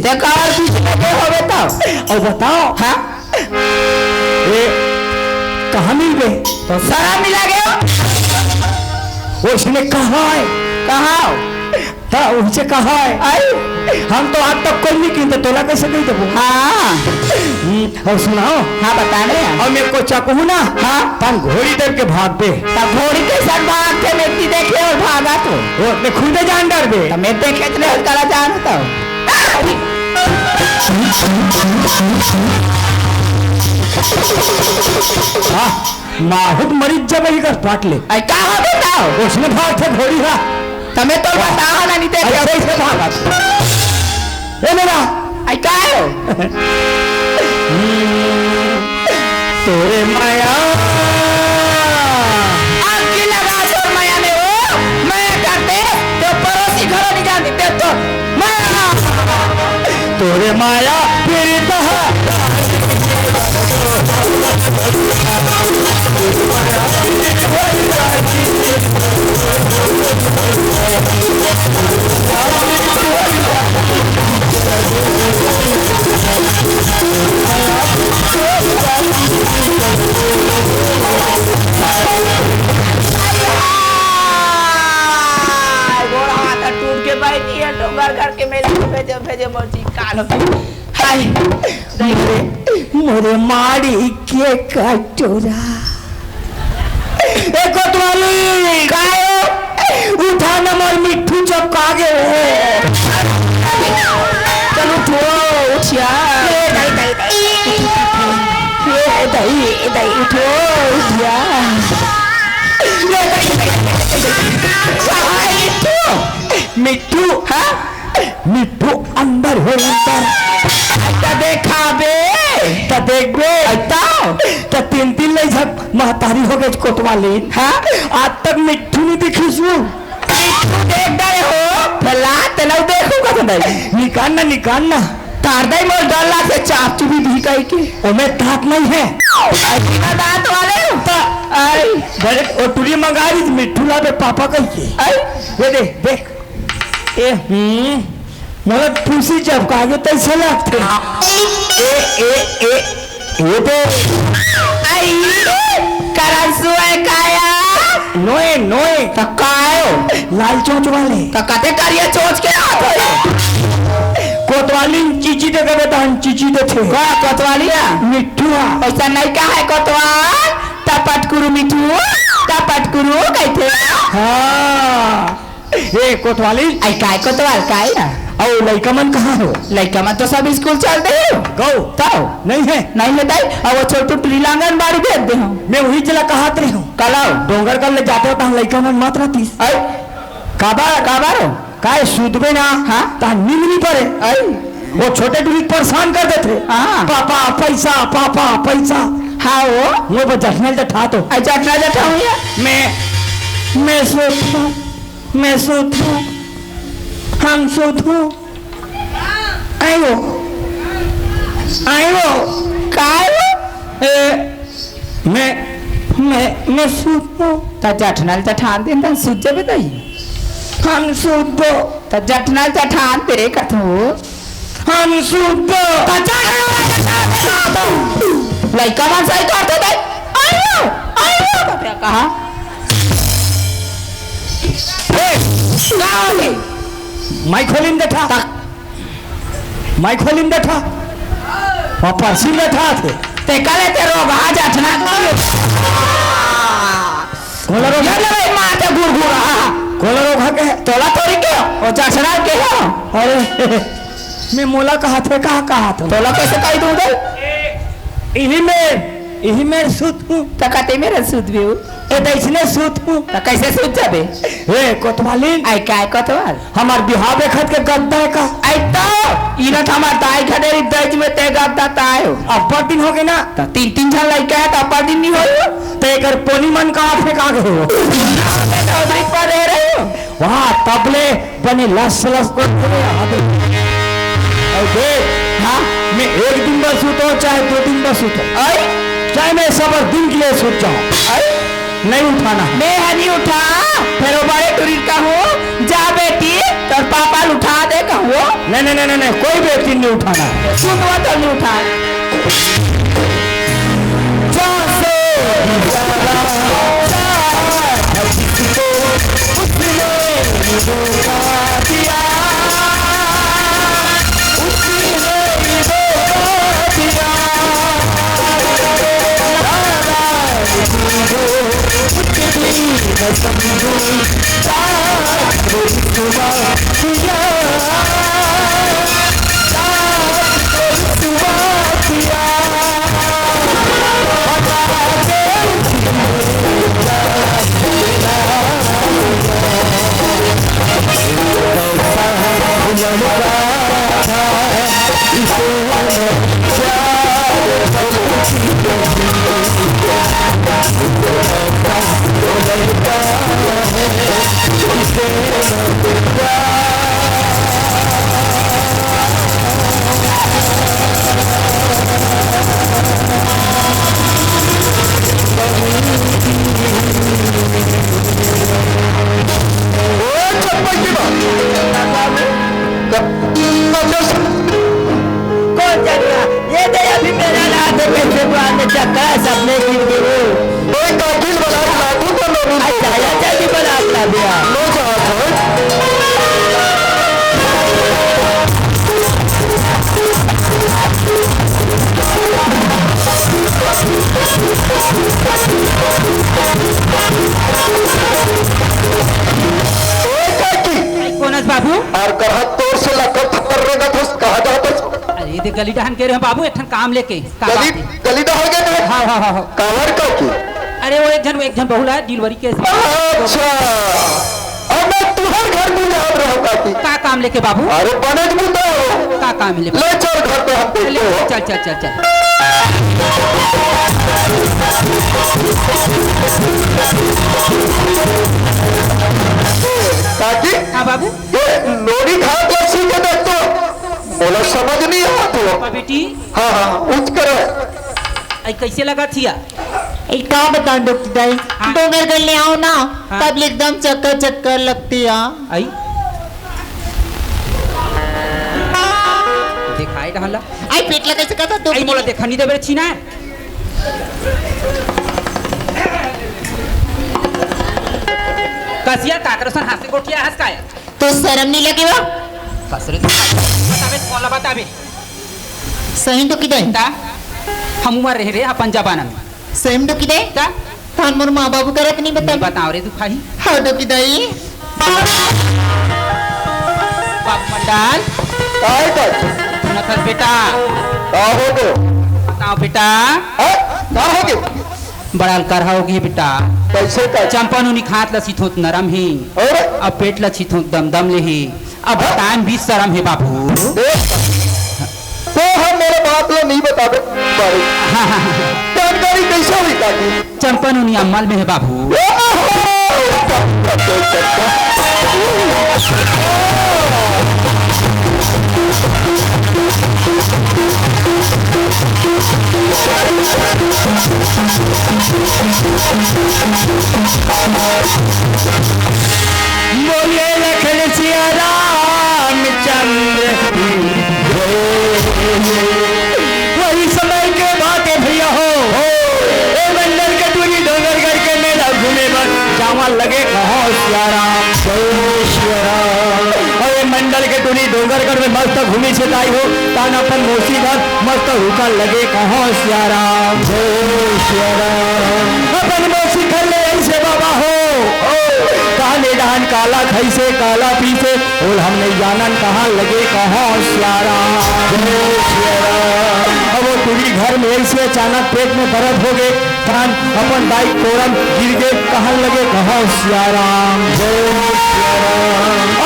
देखा और पीछे लगे हो बताओ और बताओ। हाँ कहाँ मिल गए? तो सारा मिला गया। उसने कहा है कहा हाँ उनसे कहा है आई हम तो आज तक कोई नहीं कीनते तोला कैसे नहीं देबो। हाँ और सुनाओ। हाँ बता रहे और मेरे को चाकू ना। हाँ तन घोड़ी दे के भाग दे तब घोड़ी के साथ भाग के व्यक्ति देखे और भागा तो वो अपने खुद जान डर दे तो मैं देखे इतने कला जान तो हाँ माहुत मरीज जब ही कर पाट ले आई क्या हो बताओ। उसने भाग थे घोड़ी हा तमें तो बताओ ना नहीं देखे ऐसे भागा ए मेरा आई क्या हो तोरे माया आग लगा छोड़ माया में हो मैं करते तो पड़ोसी घरों नहीं जाते तो माया तोरे माया फिर मोरे माड़ी के कटोरा एक कोतवाली गायो उठा न मोर मिट्ठू चपका गए चलो उठो उठिया दही उठो उठिया मिट्ठू हाँ मिट्ठू अंदर हो अंदर देखा बे तो देख बे तो तीन तीन ले झक महतारी हो गए कोतवाली। हाँ आज तक मिट्ठू नहीं दिखी सु मिट्ठू देख गए हो फला तेला देखूंगा तो नहीं निकालना तार दे मोर डल्ला से चाप चुबी भी कह के ओमे दांत नहीं है बिना दांत वाले तो आई बड़े ओ टुरी मंगा ली मिट्ठू ला बे पापा कह के आई ये देख ए मतलब तुसी जब कागे तैसे लगते ये तो आई करंसु है काया नोए तकायो लाल चोंच वाले तकाते करिए चोंच के हाथ कोतवाली चीची दे के बतान चीची दे थे का कोतवाली मिट्ठू ऐसा नहीं का है कोतवाल टपट कुरु मिट्ठू टपट कुरु कहते। हाँ ये कोतवाली आई काय कोतवाल काय और लड़का मन कहाँ हो? लड़का मन तो सब स्कूल चलते हो गो ताओ नहीं है दाई और वो छोटू ट्रीलांगन बाड़ी भेज दे हूँ मैं वही चला कहा रही हूँ कल आओ डोंगर कल ले जाते होता हूँ लड़का मन मत रहती आई काबारो काय सूदबे ना। हाँ ता नींद नहीं पड़े आई वो छोटे टूरी परेशान कर देते। हाँ पापा पैसा हाँ वो जठना जठा तो जठना जठा हूँ मैं सोता हम सोधो आयो मैं सोधो ता जठनल जठान दे ता सूझ जाबे तई हम सोधो ता जठनल जठान दे कथो हम सोधो ता जठनल लइका मन सही करते दे आयो बाबा कहा माइक खोलिन देखा पापा सिर बैठा थे ते काले ते रोग आ जाठना कोला रोग है माते गुरगुरा कोला रोग है के तोला तोरी के ओ जाठना के हो अरे मैं मोला कहा थे कहा था तोला कैसे कह दूं दे यही में सूत हूं तकाते मेरा सूत भी हूं ए दैसने सूत हूं त कैसे सूत जाबे ए कोतवालीन आई काय कोतवाल हमार बिहाव देखत के गद्दा का आई तो इनत हमार दाई खडेरी दज में ते गद्दा तायो अब्बा दिन हो गए ना त तीन जन लइका है त अब्बा दिन नहीं होयो ते एकर पोनी मन का फेंका गए हो तो नहीं पर रहे हो वहां तबले बने लस को और देख हां मैं एक दिन बस सूतो चाहे 2 दिन बस सूतो आई चाहे मैं सबर दिन के लिए सोच जाऊं नहीं उठाना मैं नहीं उठा फिर बड़े टूरिस्ट का हूँ जा बेटी तो पापा उठा दे कहूँ। नहीं नहीं नहीं नहीं कोई व्यक्ति नहीं उठाना, सुन तो नहीं उठा। बाबू और कहा तोर से लकर थप्पड़ रेगा तो कहा जाता। अरे दे गली डहन के रे बाबू एक काम लेके गली डहन के। हां हां हां कवर का की। अरे वो एक जन बहुला डिलीवरी के। अच्छा अब मैं तुहर घर में जा रहा हूं काकी। का काम लेके बाबू? अरे बनज मुद्दा का काम लेके ले चल घर पे हम देखो। चल चल चल चल काकी। हाँ बाबू ये लोरी घाट लस्सी के देख तो बोला समझ नहीं आ तो बेटी। हाँ हाँ उठ कर आई कैसे लगा थिया? ए का बता डॉक्टर दाई डोंगर कर ले आओ ना। तब एकदम चक्कर चक्कर लगती है। आई दिखाई ढाला आई पेट लगा से कहता तो आई मोला देखा नहीं देबे छीना। कसिया काकरसन हासे गोटिया हंस काया तो शर्म नहीं लगे बा? कसरे बताबे कोला बताबे सही तो किदे ता हम उमर रह रे अपन जबाना में सेम तो किदे ता थान मोर मां बाबू करत नहीं बता बताओ रे तू खाई। हां तो किदे बाप मंडल काय कर नखर बेटा का हो गो बताओ बेटा का हो गए बड़ाल कर होगी बेटा कैसे का चंपन उनी खात ला सिथोत नरम ही और अब पेट ला सिथोत दम दम ले ही अब बताएं 20 शर्म है बाबू। तो हम मेरे बात लो नहीं बताबे बारे जानकारी कैसे हुई काकी? चंपन उनी अमल में है बाबू। बोलिए लखन सिया रामचंद्र वही समय के बात है भैया हो। ए मंडल के टूरी डोंगर करके मेला घूमे बस जावा लगे कहो सियाराम सियाराम। अरे मंडल के टूरी डोंगर कर में मस्त घूमी से ताई हो तान अपन मोसी घर मस्त हुका लगे कहो सियाराम सियाराम। अपन मोसी घर ले ऐसे बाबा हो काले डहान काला खैसे काला पीसे और हम नहीं जानन कहाँ लगे कहाँ सियाराम। अब वो टूरी घर में ऐसे अचानक पेट में दर्द हो गए कान अपन बाइक कोरम गिर गए कहाँ लगे कहाँ सियाराम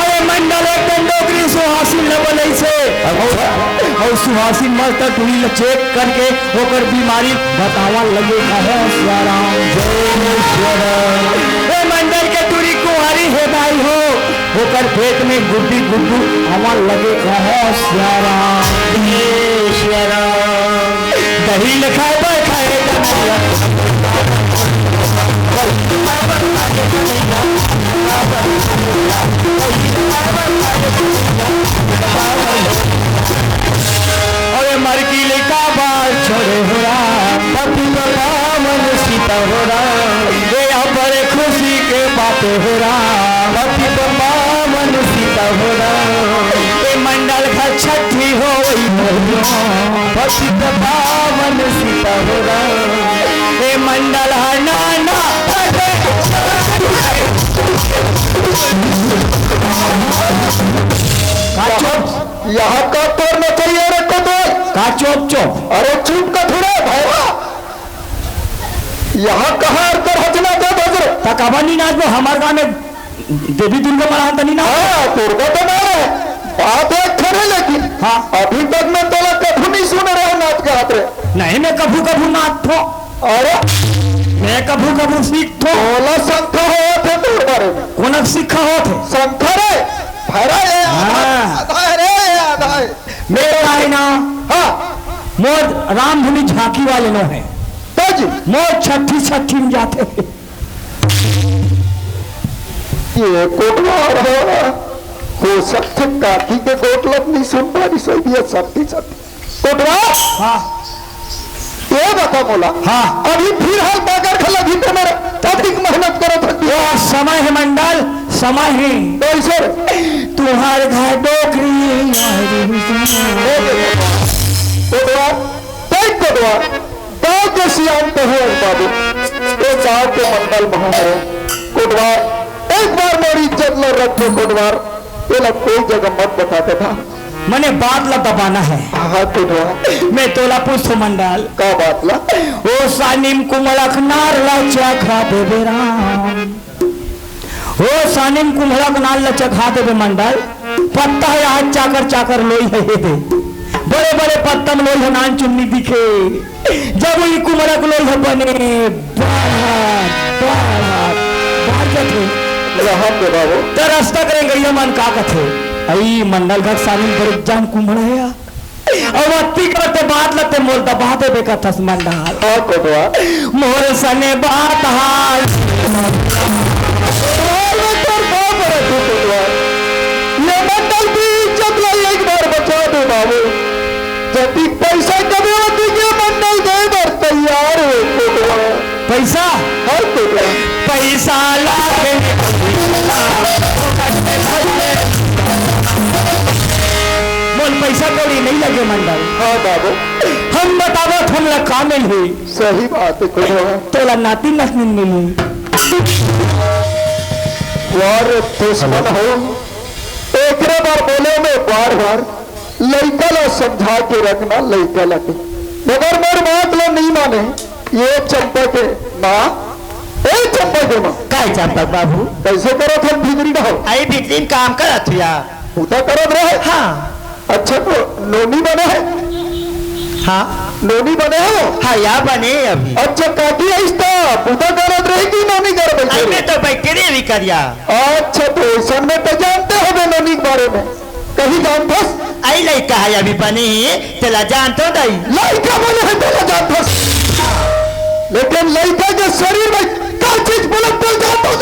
अरे मंडल एक डोकरी सुहासिन लगल ऐसे और सुहासिन मस्त टूरी चेक करके होकर बीमारी बतावा लगे कहाँ सियाराम जय सियाराम। मंडल के टूरी कुंवारी है भाई हो होकर पेट में गुड्डी गुड्डू हवा लगे कहो सियाराम दही लिखाए बैठाए अरे मरकीले का बाल छोड़े हो राम पति पावन सीता हो राम ये बड़े खुशी के बातें हो राम पति पावन सीता हो राम ये मंडल का छठी हो पति पावन सीता हो राम ये मंडल है नाना यहाँ का तोड़ना चाहिए रे को तो का चुप चुप अरे चुप का थोड़ा भाईवा यहाँ कहाँ अर्थ रचना था बजर तकाबनी नाच में हमारे गाँव में देवी दुर्गा मनान तनी ना हाँ दुर्गा तो ना है बात है खरे लेकिन हाँ अभी तक मैं तोला कभी नहीं सुन रहा नाच का हाथ रे नहीं मैं कभू कभू नाच थो अरे मैं कभू कभू सीख थो तोला संख्या हुआ थे तोड़ बारे में कोनक सीखा हो थे संख्या रे भरा है हाँ। आधा है रे आधा है मेरे है ना हाँ मोर रामधुनी झांकी वाले नो है ताजी मोर छठी छठी में जाते हैं। ये कोटवा हो सकते काकी के कोटलब नहीं सुन पा रही सही भी सत्ती सत्ती कोटवा हाँ ये बता बोला हाँ अभी फिर हाल बागर खला भी तो मेरा अधिक मेहनत करो थकी वो समय है मंडल समय है कैसे तुम्हारे घर डोकरी कोटवा तय कोटवा गाँव के सियान तो है बाबू ये गाँव के मंडल महारे कोटवा एक बार मेरी इज्जत लो रखो कोटवार ये लोग कोई जगह मत बताते था मने बात ला दबाना है हाँ कोटवा मैं तोला पुष्प मंडल का बात ला ओ सानिम कुमड़क नार लचा खा देवे राम ओ सानिम कुमड़क नार लचा खा देवे मंडल पत्ता है आज चाकर चाकर लोई है दे बड़े बड़े पत्तम लोई है नान चुन्नी दिखे जब वही कुमड़क लोई है बने बाबू तो रास्ता करेंगे ये मन का कथे आई मंडल घर सानिम पर एग्जाम कुमड़ा है और अति करते बात लते मोर दबा दे बेका थस मंडल हाँ कोटवा मोर सने बात हाल ये मंडल की इज्जत ला एक बार बचा दे बाबू जब भी पैसा कभी होती के मंडल दे बार तैयार है कोटवा पैसा हर कोटवा पैसा लागे मोल पैसा कौड़ी नहीं लगे मंडल हाँ बाबू हम बतावत हम ला कामिल हुई सही बात है कोटवा तोला नाती नसनिन मिली वार दुश्मन हो एक बार बोले में बार बार लड़का ला समझा के रखना लड़का लगे मगर मेरी बात लो नहीं माने ये चंपा के माँ ए चंपा के माँ काय चंपक बाबू कैसे करो थे बिगड़ी ना हो आई बिजली काम करत हुआ पूता करो रहे हाँ अच्छा तो नोनी बने है हाँ नोनी बने हो हाँ या बने अभी अच्छा काकी ऐसा पूता करत रहेगी नोनी कर बैठे मैं तो बैठे रे भी करिया अच्छा तो ऐसा में तो जानते हो बे नोनी के बारे में कहीं जानते आई लड़का है अभी बनी तेला जान तो दई लड़का बने है तो जानते लेकिन लड़का के शरीर में क्या चीज बुलंद तो जानते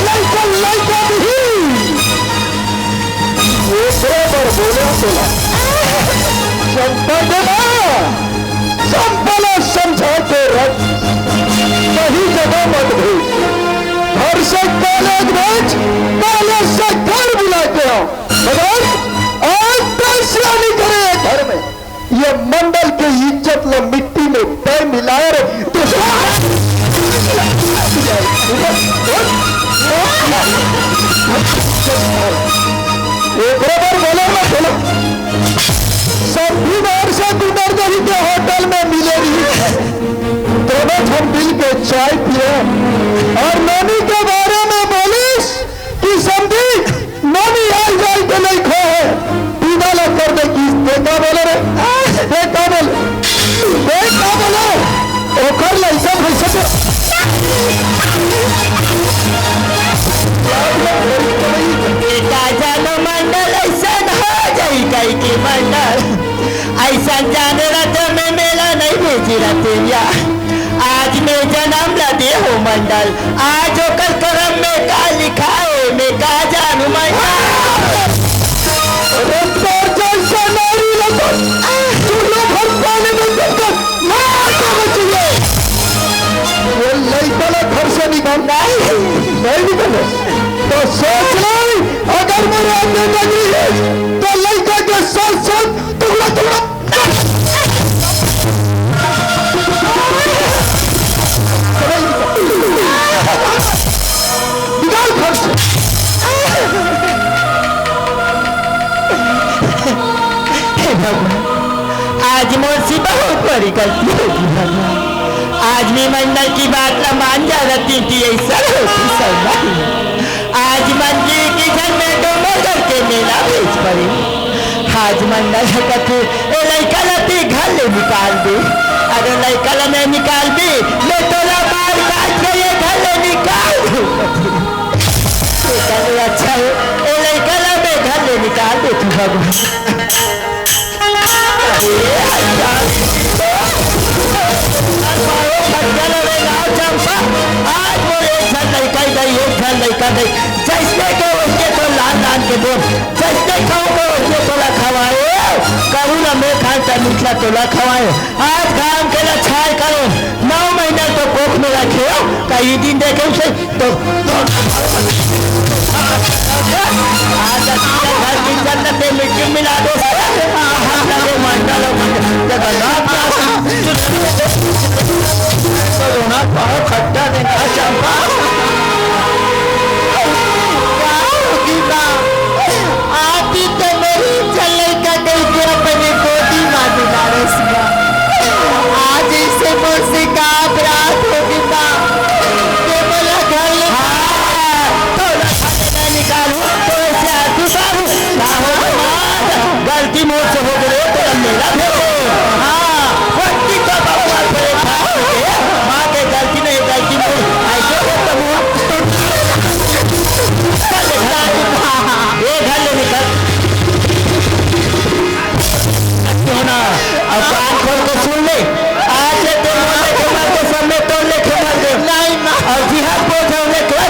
लड़का लड़का नहीं ये पर बोले बोला संपला समझा के रख सही जगह मत भेज घर से कॉलेज भेज कॉलेज से घर बुला के आओ मगर आज पैसा नहीं करे घर में ये मंडल की इज्जत लो मिट्टी में पैर मिलाए रे तो एक बार बोलो ना बोलो सभी बार से गुजर गई के होटल में मिलेगी दोनों हम मिल के चाय पिए और नोनी के बारे में बोलिस कि समझी नोनी आज जाए तो नहीं खो है पीना लग कर दे कि बेटा बोले रे बेटा बोले ओखर लैसा भैसा जानो मंडल ऐसा हो जाई कई की मंडल ऐसा जाने रहा में मेला नहीं भेजी रतिया आज मैं जन्म लदे हो मंडल आज कल करम में का लिखा है मैं का जानू मंडल भगवान, आज मुझसे बहुत बड़ी गलती होगी भगवान। आज भी मंडल की बात न मान जा रही थी, ऐसा होती सब नहीं। आज मंदिर की घर में डूबे करके मेला बेच पड़ी। आज मंडल कथे ए लड़का लती घर ले निकाल दे, अगर लड़का में निकाल दी मैं तोला मार काट के ये घर ले निकाल दूं। अच्छा है ए लड़का में घर ले निकाल दे तू भगवान। आज वो एक घर लड़का गई, एक घर लड़का गई, जैसे के उसके तो लान लान के बोल, जैसे खाओगे उसके तोला खवाए, करूँ ना मैं खान का निकला तोला खवाए। आज काम के लिए छाय करो, 9 महीना तो कोख में रखे हो, कई दिन देखे उसे तो आज घर की जन्नत में मिट्टी मिला दो, मंडल रोना पाओ खट्टा देगा चंपा। आप ही तो मेरी चले का गई थी अपने गोदी माँ दिलारस में, आज इसे मुझसे का अपराध होगी माँ के बोला घर ले तो निकालू तो ऐसे आदू सारू गलती मोड़ से हो गए तो मेरा फेंको। हाँ फट्टी तो भगवान माँ के गलती नहीं, गलती मोड़ ऐसे ये घर ले निकल ना। अब कान खोल के सुन ले, आज से तो खेमर के सब में तोड़ ले खेमर दे नहीं ना, और जिहाद बोझ होने के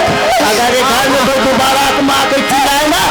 अगर ये घर में कोई दोबारा माँ को चिल्लाए ना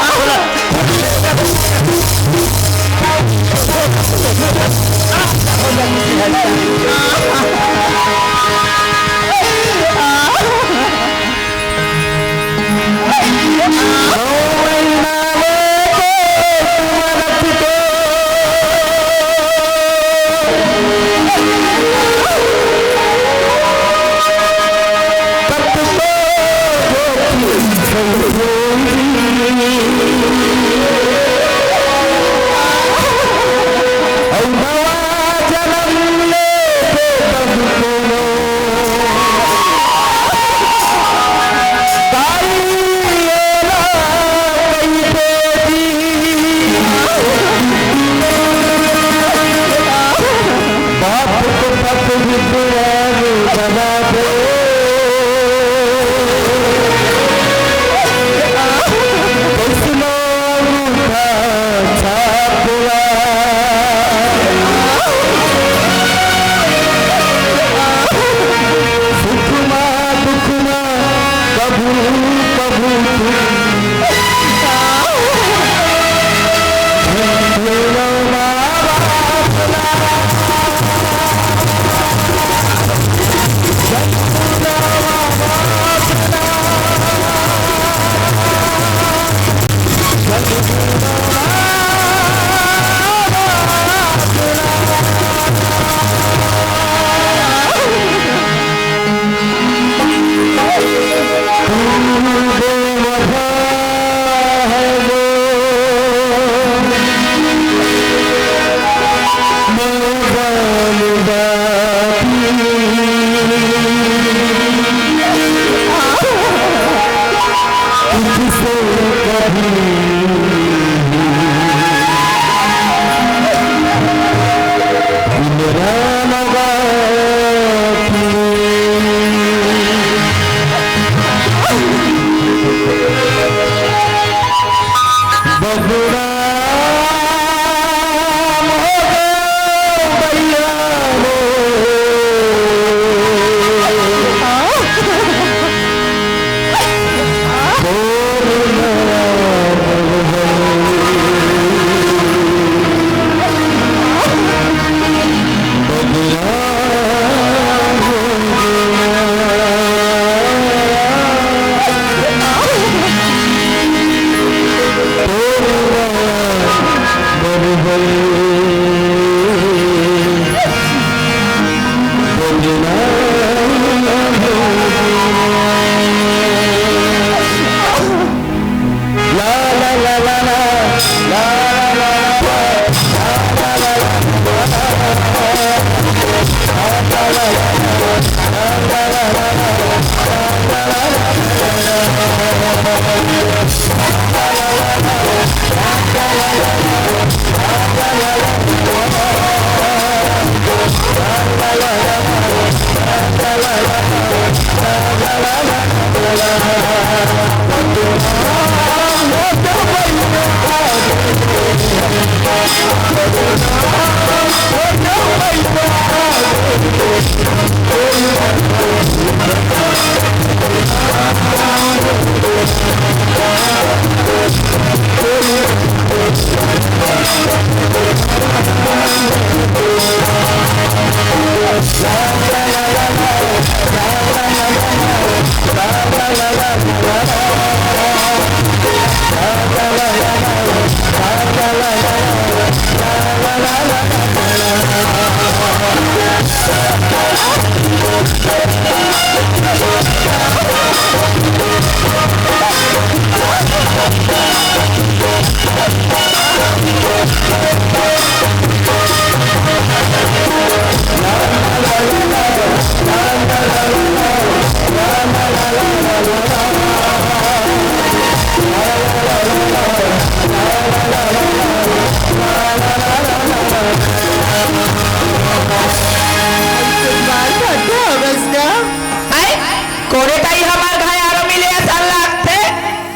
कोरे ताई हमार घर आरो मिले असल लागते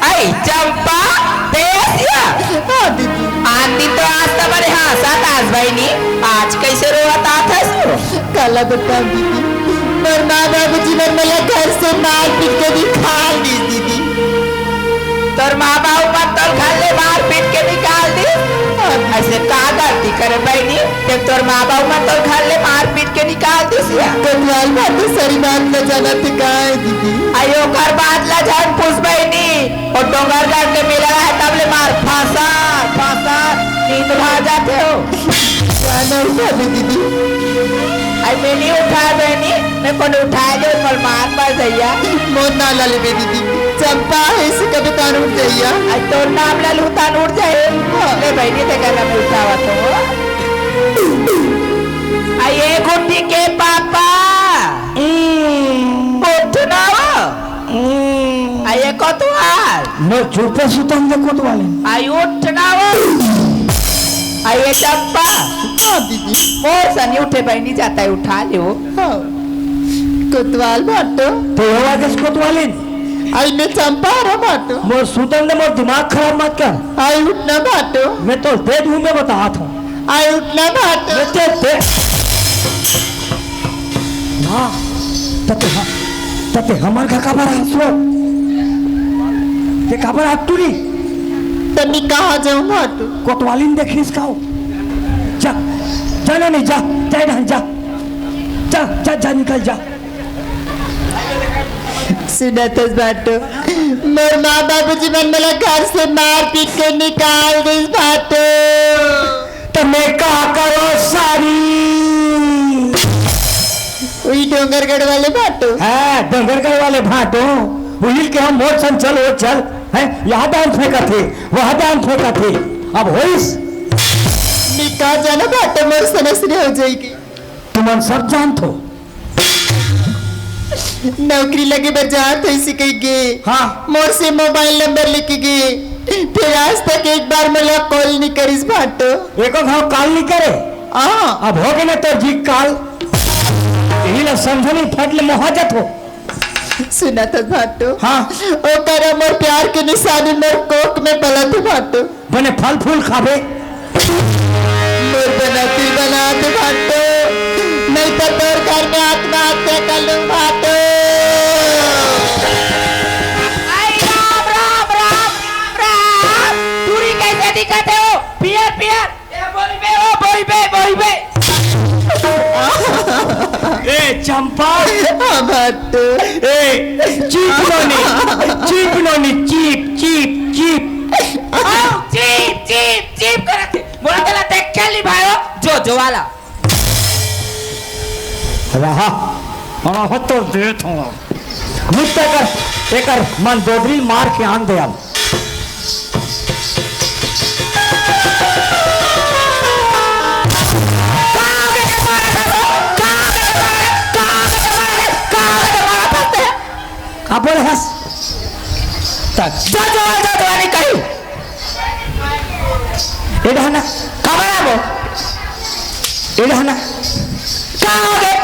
आई चंपा देसिया आंधी तो आज तो बड़े हंसत आज बहनी आज कैसे रोता था सो काला बता दीदी मेरे माँ बाबूजी ने मेरा घर से मार पीट के निकाल दी दीदी। तोर माँ बाबू मत तोर घर ले मार पीट के निकाल दी ऐसे का गलती करे बहनी जब तोर माँ बाबू मत तोर घर ले मार पीट के निकाल दी सिया कन्याल बात तो सारी बात न जाना थे कहाँ है दीदी। आयो घर बात ला जान पूछ बहनी और डोंगर घर के मिला है तब ले मार फांसा फांसा नींद भाग जाते हो जाना उठा दे दीदी। आई मैं नहीं उठाया बहनी मैं कौन उठाया जो कल मार पर दैया मोद ना ला ले दीदी चंपा ऐसे कभी तान उठ जाइया आज तो नाम ला लूटा उठ जाए ले बहनी ते कहना मैं उठावा तो आई ये गुड्डी के पापा उठना आई ये कोतवाल नो चुपे सुतन दे कोतवाले आई उठना आई ये चंपा हाँ दीदी मोर सनी उठे बहनी जाता है उठा लियो हाँ कोतवाल बाटो तो हुआ किस कोतवाले आई मैं चंपा रहा बाटो मोर सुतन दे मोर दिमाग खराब मत कर आई उठना बाटो मैं तो बेडरूम में बता था आई उठना बाटो मैं ते हाँ तते हमार का खबर है सो ते खबर है तू नहीं तनी कहाँ जाऊँ बाटो कोतवाली ने देखी इसका जा जाना नहीं जा जा जा जा जा निकल जा सुना तो बाटो मेरे माँ बाबूजी मन मेरा घर से मार पीट के निकाल दी बाटो तो मैं क्या करो सारी वही डोंगरगढ़ वाले बाटो है डंगरगढ़ वाले भाटो वही के हम मोर सन चल वो चल है यहाँ दान फेंका थे वहाँ दान फेंका थे अब होइस निकाल जाना बाटो मोर सनसरी हो जाएगी तुम सब जानते हो नौकरी लगे बजात तो इसी कहीं गए हाँ मोर से मोबाइल नंबर लेके गए फिर आज तक एक बार मला कॉल नहीं करिस बाटो एको घाव काल नहीं करे हाँ अब हो गए ना तो जी काल यही ना समझनी फटले मोहजत हो सुना तो बाटो हाँ ओ करा मोर प्यार के निशानी मोर कोक में पलत बाटो बने फल फूल खावे मोर बनाते बाटो नहीं तो तोर घर में आत्महत्या कर लूं बाटो आई राम राम राम राम पूरी कैसे दिखते हो पियर पियर बोल बे ए चंपा हाँ बाटो ए चीप नोनी चीप चीप करते बोला तेला देख के ली भाई जो वाला रहा हो तो देत हूँ मुझसे कर मन दोदरी मार के आन दे अब का बोले हंस तक जो नहीं कही इधर खबर है वो इधर कहाँ हो गए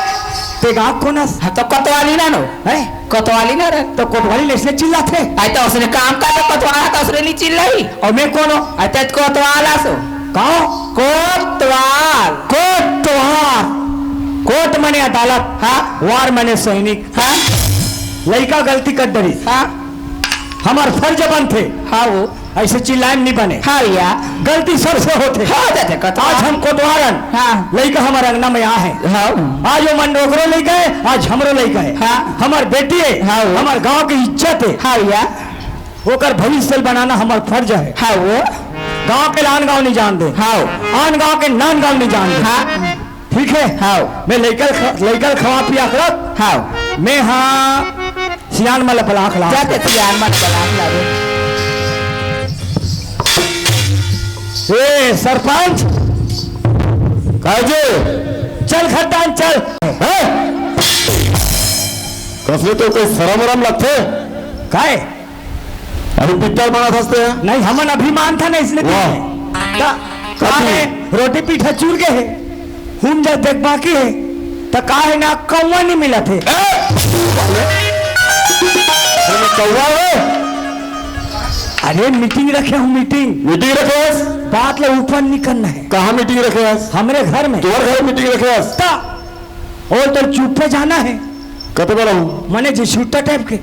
ते गाँव कोनस हाँ तो कोतवाली ना नो है कोतवाली ना रे तो कोतवाली ने इसने चिल्ला थे आई तो उसने काम कर तो कोतवाला तो उसने नहीं चिल्लाई और मैं कौन हूँ आई तो कोतवाला सो कहो कोतवाल कोतवाल कोट मने अदालत हाँ वार मने सैनिक हाँ लड़का गलती कर डरी हाँ हमार फर्ज बन थे हाँ वो ऐसे चिल्लाए नहीं बने हाँ या गलती सबसे होते हाँ जाते कोतवाल आज हम कोतवालन हाँ लड़का हमारे अंगना में यहाँ है हाँ आज वो मंडोगरो ले गए आज हमरो ले गए हाँ हमार बेटी है हाँ वो हमार गांव की इज्जत है हाँ या होकर भविष्य बनाना हमार फर्ज है हाँ वो गांव के लान गांव नहीं जान दे हाँ आन गांव के नान गांव नहीं जान दे हाँ ठीक है हाँ मैं लेकर खवा पिया कर हाँ मैं हाँ सियान मल पला खिला जाते सियान मत बलाम लावे ए सरपंच काजे चल खड्डान चल कसले तो कोई शरम वरम लगते काय अभी पिट्टर बनात असते हैं नहीं हमन अभिमान था ना इसलिए वाह। का है रोटी पीठा चूर के है हम जब देख बाकी है तो का है ना कौवा नहीं मिला थे कौवा है अरे मीटिंग रखे हूँ मीटिंग मीटिंग रखे हस बात ले ऊपर नहीं करना है कहाँ मीटिंग रखे हस हमरे घर में तुम्हारे घर मीटिंग रखे हस ता और तो चुप पे जाना है कते बोला हूँ मने जी छुट्टा टाइप के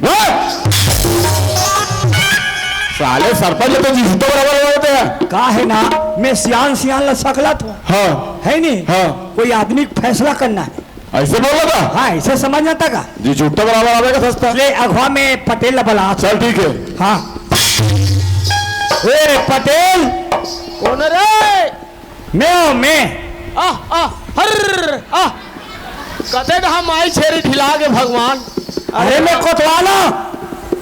साले सरपंच तो जी तो बराबर होते हैं का है ना मैं सियान सियान ला सकला था हाँ है नहीं हाँ कोई आदमी को फैसला करना है ऐसे बोल रहा था हाँ ऐसे समझ आता का जी छुट्टा बराबर आवेगा सस्ता ले अगवा में पटेल बला चल ठीक है हाँ ए पटेल कौन रे मैं हर कते हम आई छेरी ढिला के भगवान अरे मैं कोतवाला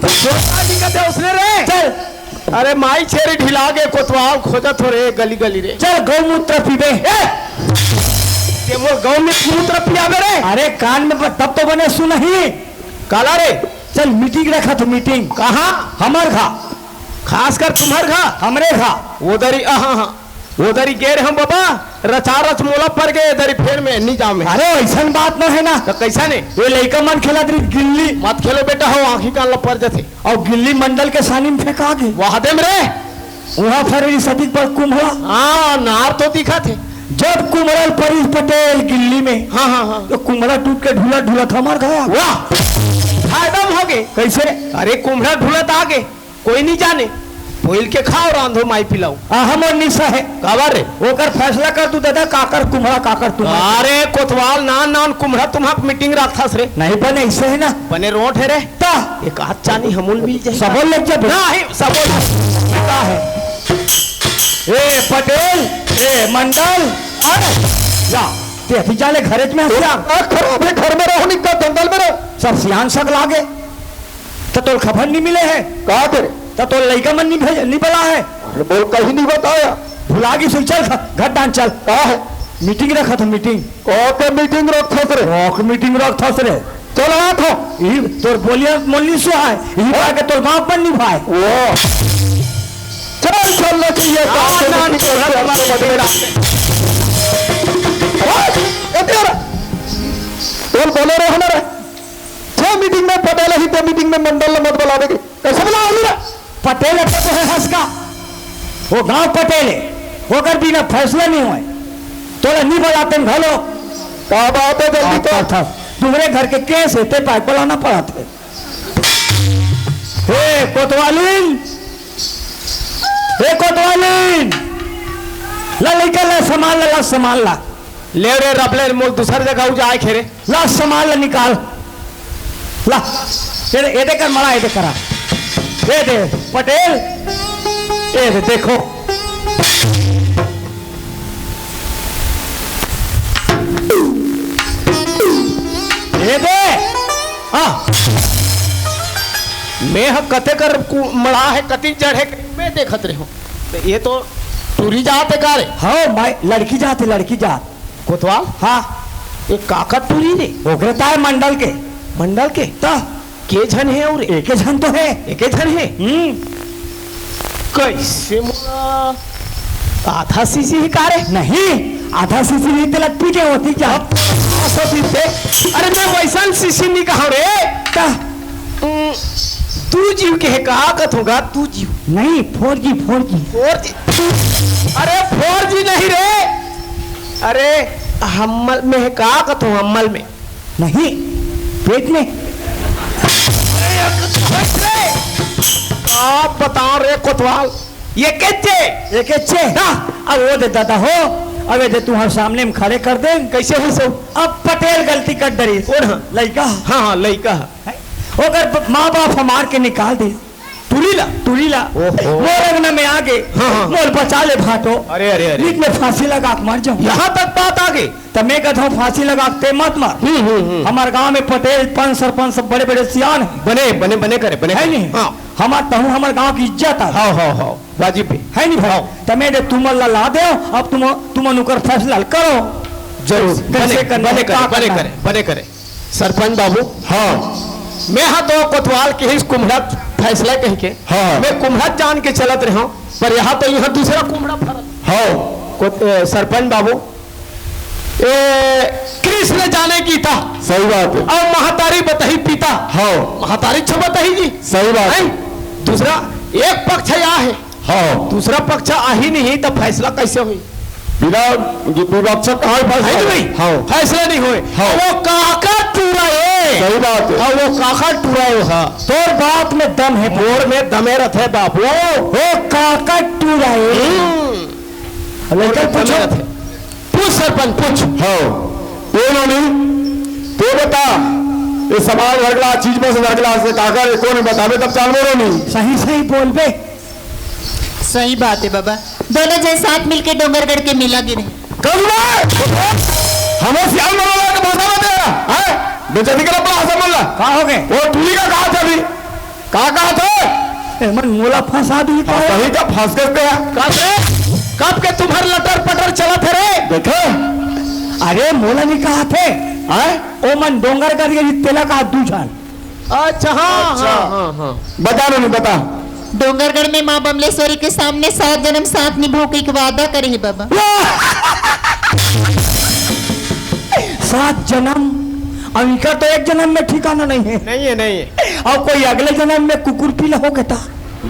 कते उसने रे चल अरे माई छेरी ढिला के कोतवाल खोजत हो रे गली गली रे चल गौमूत्र पीबे ये मोर गांव में मूत्र पियावे रे अरे कान में तब तो बने सुनही काला रे चल मीटिंग रखा तो मीटिंग कहाँ हमार घा खास कर तुम्हार घा हमरे घा उधरी हाँ उधरी गेर हम बाबा रचा रच मोला पर गए इधरी फेर में नहीं जाओ में अरे ऐसा बात न है ना तो कैसा ने ये लड़का मन खेला दी गिल्ली मत खेलो बेटा हो आंखी कान ला पर जाते और गिल्ली मंडल के सानी में फेंका गई वहां दे रे वहाँ फरवरी सदी पर कुंभला हाँ नार तो दिखा थे जब कुमरल परीस पटेल गिल्ली में हाँ हाँ हाँ तो कुमरा टूट के ढूला ढूला था हमार गया वाह फायदा हो गए कैसे अरे कुम्हरा ढूलत आगे कोई नहीं जाने बोल के खाओ रांधो माई पिलाओ हम और निशा है काबर रे ओकर फैसला कर तू दादा काकर कुम्हरा काकर तुम अरे कोतवाल नान नान कुम्हरा तुम्हारा मीटिंग रखा रे नहीं बने ऐसे है ना बने रोट है रे ता एक हाथ चानी हमूल मिल जाए सबोल लग जा नहीं सबोल का है ए पटेल ए मंडल अरे जा ते अभी जाले घरेज में हसिया खराब है घर में रहो निकल जंगल में रहो सब सियान सक लागे तो तोर खबर नहीं मिले है कहा तेरे तो तोर लड़का मन नहीं भेज नहीं बला है अरे बोल कहीं नहीं बताया भुलागी सुन चल घर डांस चल कहा है मीटिंग रखा था मीटिंग ओके मीटिंग रखो तेरे रॉक मीटिंग रखा रे चल आ था ई तोर बोलिया मोली सो है ई के तोर गांव पर नहीं भाई वो चल चलना चाहिए नान कुम्हरा तुम्हारा बटेरा बोल बोले रहे हमारे छह मीटिंग में पटेल ही तो मीटिंग में मंडल मत बुलावे कैसे बुलाओ मेरा पटेल है तो है हंस का वो गांव पटेल है होकर बिना फैसला नहीं हुए तोरा नहीं बुलाते घलो कहा बात है जल्दी तो था तुम्हारे घर के केस है ते पाइप बुलाना पड़ा थे हे कोतवालीन ला लेकर ला सामान ला ले रे रबले मोल दूसर जगह जाए खेरे ला सामान ला निकाल ला ये देकर मरा ये करा ये दे पटेल ये दे देखो ये दे हाँ मैं कते कर मड़ा है कति जड़ है मैं देखत रहे हूँ ये तो टूरी जात है का रे हाँ भाई लड़की जात कोतवाल हाँ एक काका टूरी रे ओकरता है मंडल के ता के झन है और एक जन तो है एक झन है कैसे आधा सीसी ही का रे नहीं आधा सीसी नहीं तिलक पीटे होती क्या 530 पे। अरे मैं वैसा सीसी नहीं कहा रे का तू जीव के है कहा कथूंगा तू जीव नहीं 4G 4G 4G अरे 4G नहीं रे अरे हमल में है कहा कथू हमल में नहीं पेट में आप बताओ रे कोतवाल ये कैसे एक अच्छे ना अब वो दे दादा हो अबे दे तुम्हारे सामने में खड़े कर दे कैसे हो सब अब पटेल गलती कर डरी कौन लड़का हाँ हाँ लड़का अगर माँ बाप हमार के निकाल दे तुरीला ओहो। मोरगना में आगे हाँ, हाँ। मोर बचा ले भाटो अरे अरे अरे बीच में फांसी लगा के मर जाऊं यहाँ तक बात आ गई तो मैं कहता हूँ फांसी लगा के मत मार हमारे गांव में पटेल पंच सरपंच सब बड़े बड़े सियान हैं बने बने बने करे बने है नहीं हाँ हमारे गांव की इज्जत है हाँ हाँ हाँ वाजिब भी है नहीं भाई तमें दे तुम ला दे अब तुम अनुकर फैसला करो जरूर कैसे करना है, क्या करना है। बने करे सरपंच बाबू हाँ मैं हाँ तो कोतवाल के ही कुम्हड़त फैसला कह के हाँ। मैं कुम्हड़त जान के चलत रहा हूँ पर यहाँ तो यहाँ दूसरा कुम्हड़ा फरत हाँ सरपंच बाबू कृष्ण जाने की था सही बात है और महातारी बताही पिता हाँ महातारी बताही जी सही बात है दूसरा एक पक्ष यहाँ है हाँ दूसरा पक्ष आ ही नहीं तो फैसला कैसे हुई बिना विपक्ष कहाँ है कि नहीं हाँ फैसला नहीं हुए हाँ। वो काका टूरा है सही बात है हाँ वो काका टूरा है हाँ तोर बात में दम है भोर में दमे रथ है बापू वो काका टूरा है लेकिन पूछो पूछ सरपंच पूछ हाँ तो नहीं तो बता ये समाज वर्गला चीज में से वर्गला से काका कौन बतावे तब जानवर नहीं सही सही बोल बे सही बात है बाबा दोनों जन साथ मिलके डोंगरगढ़ के मेला गिरे हमें सियाल मरोला का भाषा में तेरा है बेचारी का अपना भाषा बोला कहा हो गए वो टूली का कहा था अभी कहा थे मन मोला फंसा दी तो कहीं का फंस गया कब के तुम्हारे लटर पटर चला थे रे देखे अरे मोला नहीं कहा थे हैं ओ मन डोंगर कर के तेला का दूजान अच्छा हाँ हाँ बता नहीं बता डोंगरगढ़ में माँ बमलेश्वरी के सामने 7 जन्म साथ निभाने का वादा करे है बाबा 7 जन्म अविका तो एक जन्म में ठिकाना नहीं है नहीं है और कोई अगले जन्म में कुकुर पीला हो गया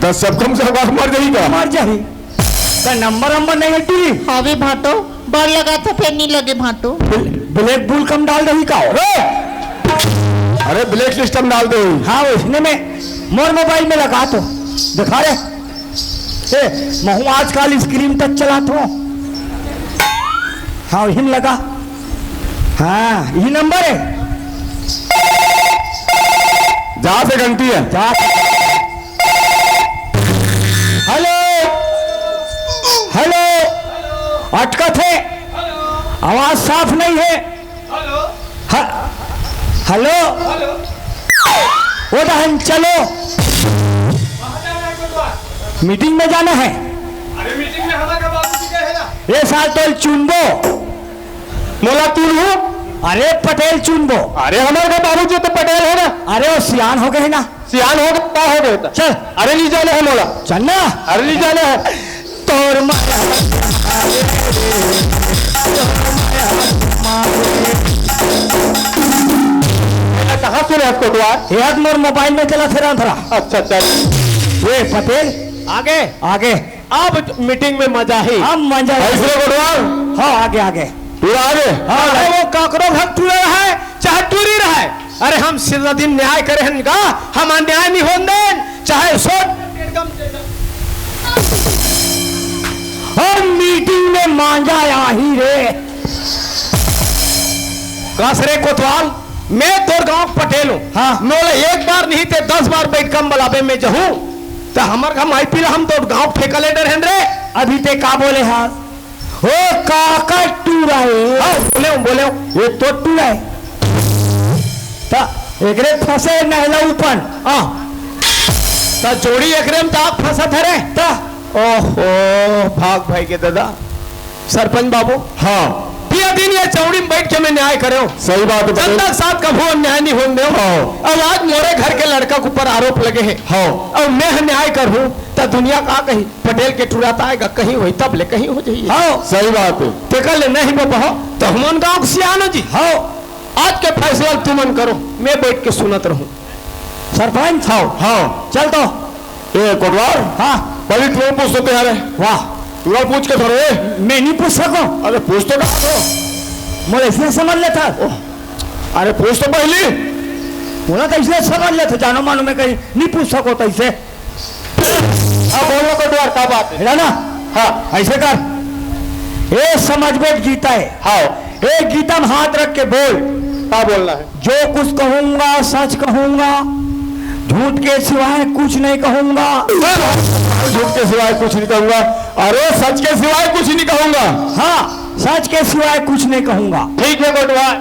तो सब कम से कम मर जाएगा मर जाही का नंबर नहीं हटी हावे भाटो बार लगा था फिर नहीं लगे भाटो ब्लैक बुल कम डाल रही का अरे ब्लैक सिस्टम डाल दो हाँ उसने में मोर मोबाइल में लगा तो दिखा रहे महू आजकल स्क्रीन टच चला तो हाँ वही में लगा हाँ यही नंबर है जहां से घंटी है जा हेलो हेलो अटकत है आवाज साफ नहीं है हेलो वो दहन चलो मीटिंग में जाना है अरे मीटिंग में हमारा बाबूजी का है ना ये साल तो चुनबो मोला तू हूँ अरे पटेल चुनबो अरे हमारे बाबूजी तो पटेल है ना अरे वो सियान हो गए ना सियान हो गया क्या हो गया चल अरे नहीं जाने है मोला चलना अरे नहीं जाने है तोर माया कहाँ सुने आपको द्वार एक मोर मोबाइल में चला फिर अंधरा अच्छा चल ये पटेल आगे आगे अब मीटिंग में मजा ही अब मजा ऐसे गुडवाल हाँ आगे आगे तू आगे हाँ अरे वो काकरो भक्त टूरे रहा है चाहे टूरी रहा है अरे हम सीधा दिन न्याय करें का हम अन्याय नहीं होने दें चाहे सोच और मीटिंग में मांझा ही रे कासरे कोतवाल मैं तोर गांव पटेल हूँ हाँ। मोले एक बार नहीं ते 10 बार बैठ कम बलाबे में जहूँ तो हमार का माई पीला हम तो गांव फेंकले डर हैं रे अभी ते का बोले हाँ ओ काका टूरा है हाँ बोले ये तो टूरा है ता एकरे फंसे नहला ऊपर हाँ तो जोड़ी एकरे में ताक फंसा थे रे ता ओहो भाग भाई के दादा सरपंच बाबू हाँ पिया दिन ये चौड़ी में बैठ के मैं न्याय करे हूँ सही बात है पटेल। जनता साथ का वो न्याय नहीं होने दो हाँ। अब आज मोरे घर के लड़का के ऊपर आरोप लगे हैं हाँ और मैं न्याय करूँ तो दुनिया का कही पटेल के टुराता आएगा कहीं हुई तब ले कहीं हो जाइए हाँ सही बात है तेकर ले नहीं बहो तो हमन गाँव के सियानो जी हाँ आज के फैसला तुमन करो, मैं बैठ के सुनत रहूं। सरपंच हाँ चल तो। ए कोटवाल, हाँ पहले तुम पूछ सकते यार। वाह, तुम पूछ के थोड़े। मैं नहीं पूछ सकूं। अरे पूछ तो कहा दो। मुझे इसलिए समझ लेता। अरे पूछ तो पहले। बोला तो इसलिए समझ लेते, जानो मानो मैं कहीं नहीं पूछ सको तो इसे। अब बोलो कोटवाल क्या बात है? है ना? हाँ ऐसे कर, ये समझ बैठ गीता है। हाँ ए गीता में हाथ रख के बोल। क्या बोलना है? जो कुछ कहूंगा सच कहूंगा, झूठ के सिवाय कुछ नहीं कहूंगा। झूठ के सिवाय कुछ नहीं कहूंगा। अरे सच के सिवाय कुछ नहीं कहूंगा। हाँ, सच के सिवाय कुछ नहीं कहूंगा। ठीक है कोटवाल,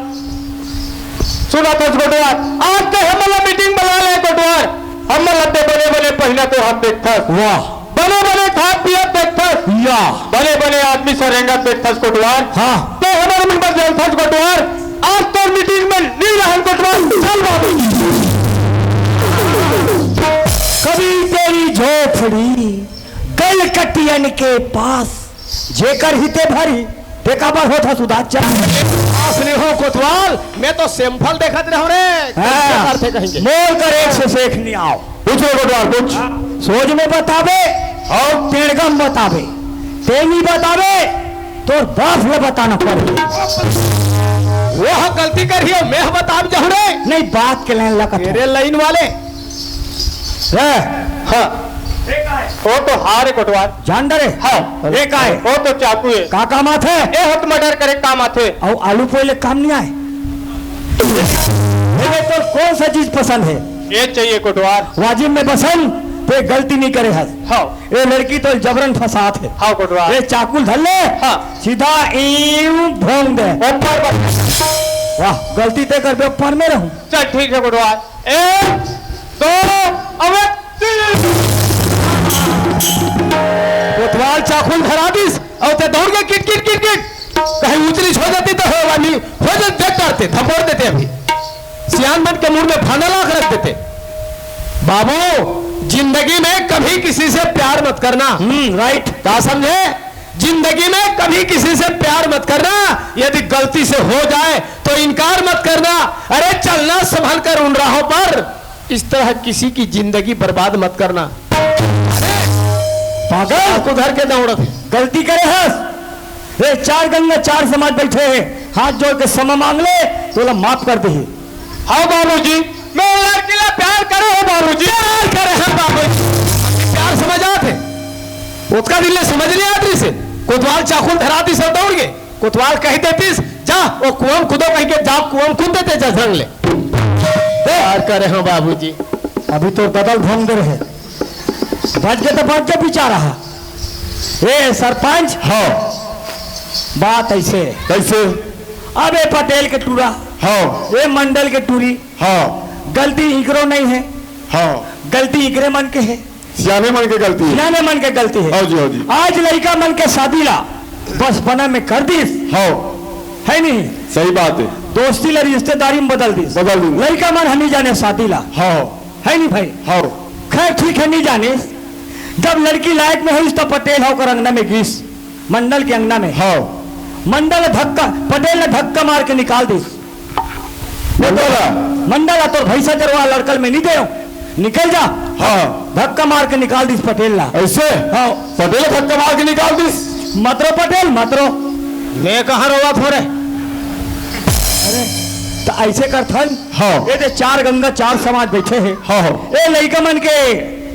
सुना तो कोटवाल, आज के हम मीटिंग बुला ले कोटवाल। हम लद्दे बने बने पहना तो हम देखता। वाह, बने बने खा पिया देखता। या बने बने आदमी सरेंगा देखता कोटवाल। हाँ, तो हमारे मन पर जलता कोटवाल। आज तो मीटिंग में नहीं रहन कोटवाल। चल बाबू। कभी तेरी झोपड़ी गल कटियन के पास, जेकर हिते भरी बेकाबर होता सुदाचा। नहीं हो कोतवाल, मैं तो सैंपल देखत रहो रे। हाँ, कहेंगे मोल कर एक से सेख नहीं आओ। पूछो कोतवाल कुछ। सोच में बतावे और टेढ़गम बतावे, तेनी बतावे तो बाप ले बताना पड़े। वो गलती करी हो, मैं बता जाऊं रे। नहीं, बात के लाइन लगा तेरे लाइन वाले। हाँ वो तो हारे कोटवाल। जान डरे। हाँ एक आए वो तो चाकू है। का काम आते ए हो तो मर्डर करे काम आते। और आलू पोले काम नहीं आए। तो कौन सा चीज पसंद है? ये चाहिए कोटवाल। वाजिब में पसंद तो गलती नहीं करे हस। हाँ ये लड़की तो जबरन फसात है। हाँ कोटवाल। ये चाकू धर ले। हाँ सीधा यूं भोंग दे। ऊपर वाह, गलती ते कर ऊपर में रहूं। चल ठीक है कोटवाल। एक दो अब कोतवाल चाकू धरा दिस और ते दौड़ के किट किट किट किट कहीं ऊंच नीच हो जाती तो हो वाली हो जाते, देख करते थपोड़ देते। अभी सियान बन के मुंह में फाना लाख रख देते। बाबू, जिंदगी में कभी किसी से प्यार मत करना। राइट, क्या समझे? जिंदगी में कभी किसी से प्यार मत करना। यदि गलती से हो जाए तो इनकार मत करना। अरे चलना संभल कर उन राहों पर। इस तरह किसी की जिंदगी बर्बाद मत करना। पागल को घर के दौड़त है। गलती करे हस। ये चार गंगा चार समाज बैठे हैं, हाथ जोड़ के क्षमा मांग ले तो माफ कर दे। हाँ बाबूजी, मैं लड़की ला प्यार करे हो बाबूजी। प्यार करे हैं बाबूजी। प्यार समझ आते उसका दिल ने समझ लिया आदमी से। कोतवाल चाकू धराती सब दौड़ गए। कोतवाल कह देतीस जा वो कुआं खुदो कह के जा कुआं खुद देते जा धंग ले। प्यार करे हैं बाबूजी। अभी तो बदल भोंग दे रहे, बच गए तो बच के पीछा रहा। ए सरपंच, हाँ बात ऐसे है। कैसे? अबे पटेल के टूरा, हाँ ये मंडल के टूरी, हाँ गलती इकरो नहीं है, हाँ गलती इकरे मन के है, सियाने मन की गलती है। सियाने मन के गलती है। हाँ जी हाँ जी। आज लड़का मन के शादी ला बस बना में कर दिस हाँ है नहीं, सही बात है। दोस्ती ला रिश्तेदारी में बदल दिस। बदल दूंगा। लड़का मन हम नहीं जाने शादी ला हाँ है नहीं भाई। हाँ खैर ठीक है, नहीं जाने। जब लड़की लायक में हुई तो पटेल होकर अंगना में घिस, मंडल के अंगना में। हाँ मंडल धक्का, पटेल ने धक्का मार के निकाल दी। मंडल तो भैसा जरवा लड़कल में नहीं दे, निकल जा। हाँ धक्का मार के निकाल दी पटेल ला। ऐसे? हाँ, पटेल धक्का मार के निकाल दिस। मतरो पटेल मतरो। मैं कहाँ रोवा थोड़े। तो ऐसे कर थन। हाँ ये तो चार गंगा चार समाज बैठे हैं। हाँ ये लड़का मन के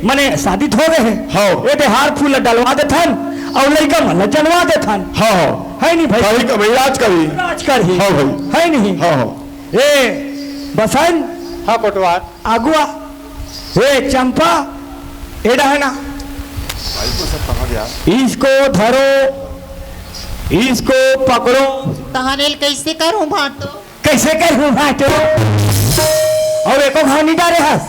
मने शादी हो गए हैं। हाँ ये तो हार फूल डलवा दे थन और लड़का मन जनवा दे थन। हाँ है नहीं भाई, कभी कभी राज कभी राज कर ही हाँ भाई। है नहीं। हाँ हाँ ए बसन, हाँ कोटवाल। आगुआ, ए चंपा, एडा है ना, इसको धरो, इसको पकड़ो। तहानेल कैसे करूं भाटो? कैसे करूं भाटो? और एको घाव नहीं डाले हस।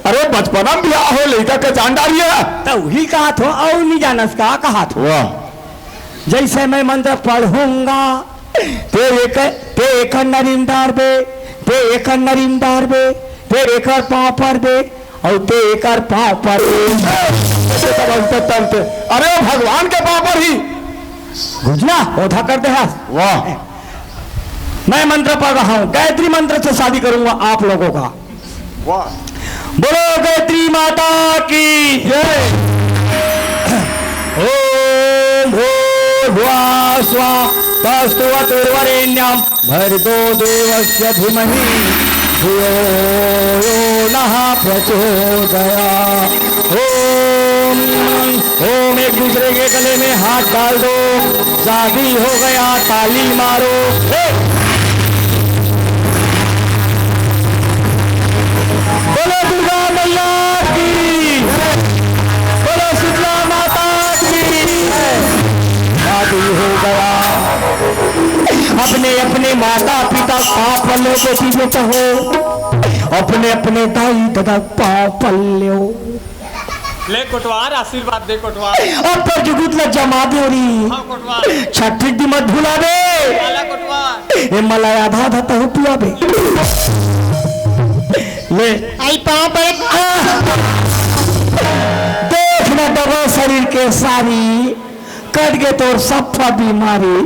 अरे बचपना में ब्याह हो लड़का के जान डालिए। तो वही कहा थो और नहीं जानस का कहा थो। वाह, जैसे मैं मंत्र पढ़ूंगा ते एक नरिंदार बे, ते एक नरिंदार बे, ते एक पाँव पर बे और ते एक पाँव पर अरे भगवान के पाँव पर ही गुजना ओधा कर दे हस। वाह, मैं मंत्र पढ़ रहा हूं, गायत्री मंत्र से शादी करूंगा आप लोगों का। बोलो गायत्री माता की जय। ओम भूर्भुवः स्वः तत्सवितुर्वरेण्यं भर्गो देवस्य धीमहि धियो यो नः प्रचोदयात्। ओम ओम एक दूसरे के गले में हाथ डाल दो, शादी हो गया, ताली मारो। बोलो दुर्गा मैया की, बोलो शीतला माता की। शादी हो गया, अपने अपने माता पिता पाप पल्ले को पीछे कहो, अपने अपने दाई दादा पाप पल्ले। ले कोटवार आशीर्वाद दे कोटवार। अब पर जुगुत लज्जा माँ देवरी हाँ कोटवार। छठी दी मत भूला बे, वाला कोटवार। ये मलाई आधा आधा तो पिया बे। ले आई पाँव पर देख न डबो शरीर के सारी, कट गए तो सफा बीमारी।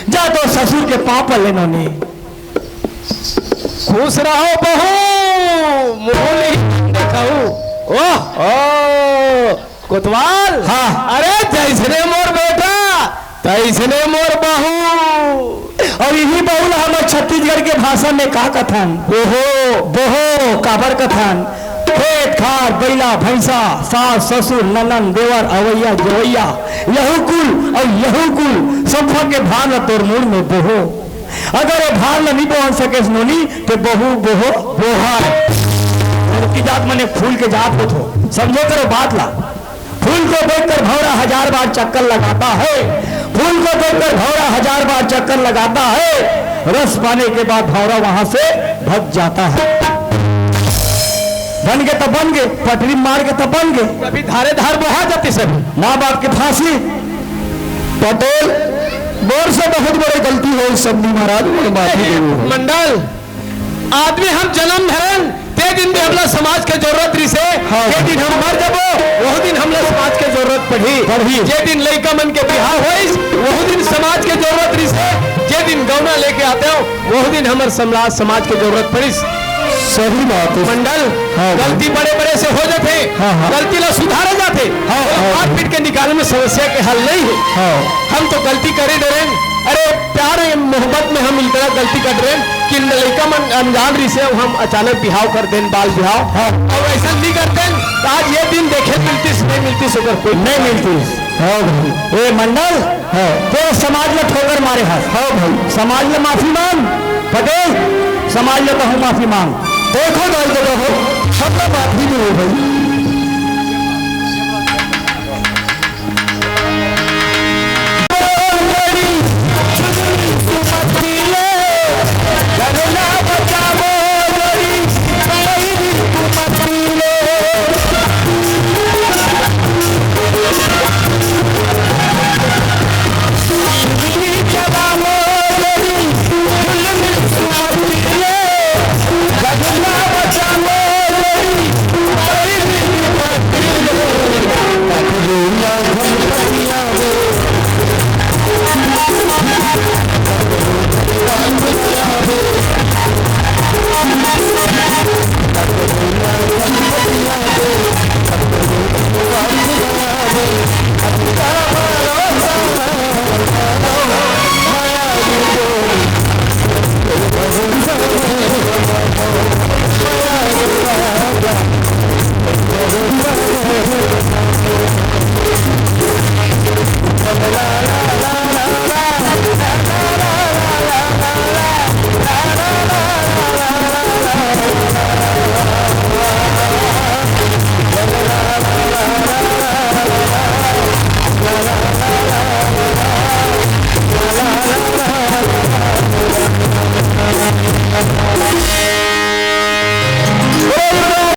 जा तो ससुर के पापा लेनो ने। खुश रहो बहू, मोहली देखो। ओह कोतवाल। हाँ। अरे जैसने मोर बेटा तैसने मोर बहू। और यही बहुल हमारे छत्तीसगढ़ के भाषा में का कथन, बोहो बोहो काबर कथन। खेत खार बैला भैंसा सास ससुर ननन देवर अवैया जवैया यहू कुल और यहू कुल सब के भान तोर मूल में बोहो। अगर ये भान नहीं पहुंच सके सुनोनी तो बहु बोहो बोहा की जात मने फूल के जात को थो समझो करो बात ला। फूल को देखकर भौरा 1000 बार चक्कर लगाता है, फूल को देखकर भौरा 1000 बार चक्कर लगाता है, रस पाने के बाद भौरा वहां से भग जाता है। बन गए तब बन गए, पटरी मार के तब बन गए, कभी धारे धार बहा जाते सभी। माँ बाप के फांसी। पटेल मोर से बहुत बड़ी गलती हो सबनी महाराज, माफी देवो। मंडल आदमी हम जन्म धरन ते दिन भी हमला समाज के जरूरत रही से। हाँ। जे दिन हम मर जबो वो दिन हमला समाज के जरूरत पड़ी। जे दिन लड़का मन के बिहार होइस वो दिन समाज के जरूरत रही से। जे दिन गौना लेके आते हो वो दिन हमार समाज के जरूरत पड़ी। सही बात है मंडल। हाँ। गलती बड़े बड़े से हो जाते। हाँ, हाँ। गलती ला सुधारे जाते। हाँ, हाँ। हाथ पीट के निकालने में समस्या के हल नहीं है। हाँ। हम तो गलती करे डरे। अरे प्यार मोहब्बत में हम इतना गलती कर रहे हैं कि लड़का मन अनजान रही से हम अचानक बिहाव कर दें, बाल बिहाव। हाँ। और ऐसा नहीं करते तो आज ये दिन देखे मिलती नहीं मिलती सुगर कोई नहीं मिलती। हाँ भाई ए मंडल है तो समाज में ठोकर मारे हाथ। हाँ भाई समाज में माफी मांग, पटेल समाज में कहूँ माफी मांग। देखो गल जगह हो सबका माफी नहीं हो भाई।